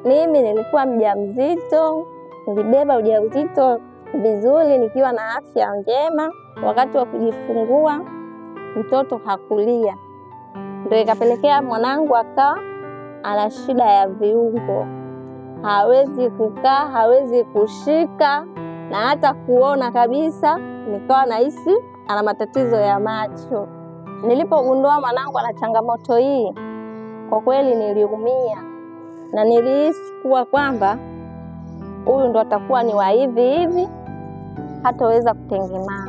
Mimi nilikuwa mjamzito, nilibeba ujauzito vizuri nikiwa na afya njema. Wakati wa kujifungua mtoto hakulia, ndio ikapelekea mwanangu akawa ana shida ya viungo, hawezi kukaa, hawezi kushika na hata kuona kabisa. Nikawa nahisi ana matatizo ya macho. Nilipogundua mwanangu ana changamoto hii, kwa kweli niliumia na nilihisi kuwa kwamba huyu ndo atakuwa ni wa hivi hivi, hataweza kutengemaa.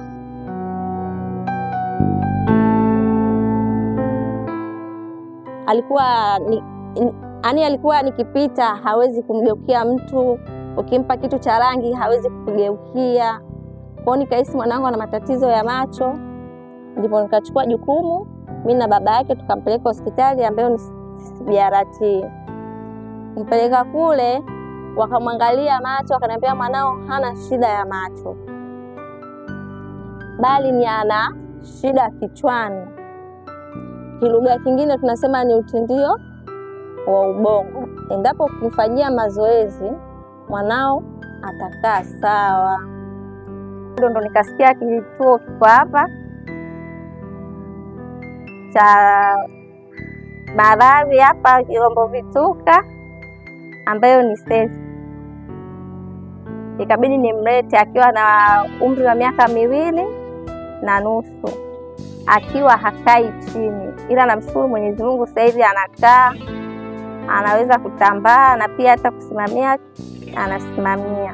Alikuwa nikipita hawezi kumgeukia mtu, ukimpa kitu cha rangi hawezi kugeukia. Kwa nikahisi mwanangu ana matatizo ya macho, ndipo nikachukua jukumu mimi na baba yake tukampeleka hospitali ambayo ni CBRT. Mpeleka kule wakamwangalia macho, wakaniambia mwanao hana shida ya macho, bali ni ana shida kichwani. Kilugha kingine tunasema ni utindio wa ubongo. Endapo ukifanyia mazoezi mwanao atakaa sawa. Ndo nikasikia kituo kiko hapa cha maradhi hapa Kirombo Vituka, ambayo ni SESI. Ikabidi nimlete akiwa na umri wa miaka 2.5, akiwa hakai chini, ila namshukuru Mwenyezi Mungu sasa hivi anakaa, anaweza kutambaa na pia hata kusimamia anasimamia.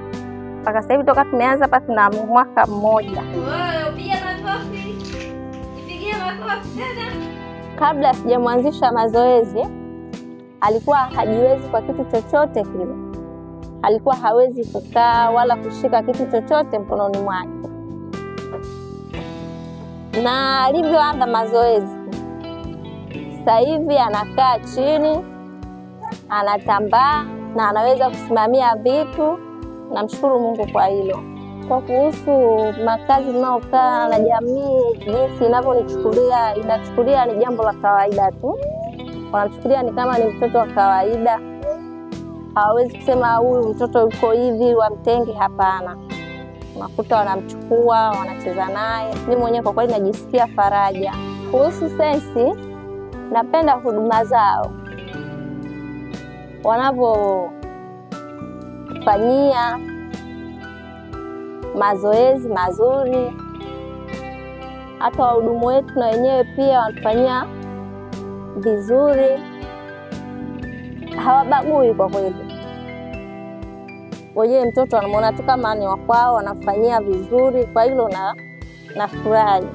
Mpaka sasa hivi toka tumeanza hapa tuna mwaka mmoja. Kabla sijamwanzisha mazoezi alikuwa hajiwezi kwa kitu chochote kile. Alikuwa hawezi kukaa wala kushika kitu chochote mkononi mwake. Na alivyoanza mazoezi sasa hivi anakaa chini, anatambaa na anaweza kusimamia vitu. Namshukuru Mungu kwa hilo. Kwa kuhusu makazi tunaokaa na jamii, jinsi inachukulia ni jambo la kawaida tu. Wanachukulia ni kama ni mtoto wa kawaida. Hawawezi kusema huyu mtoto yuko hivi wamtenge, hapana. Unakuta wanamchukua, wanacheza naye. Mimi mwenyewe kwa kweli najisikia faraja. Kuhusu SESI, napenda huduma zao. Wanavyofanyia mazoezi mazuri. Hata wahudumu wetu na wenyewe pia wanafanyia vizuri. Hawabagui kwa kweli. Wenyewe mtoto anamuona tu kama ni wa kwao, wanafanyia vizuri, kwa hilo nafurahi.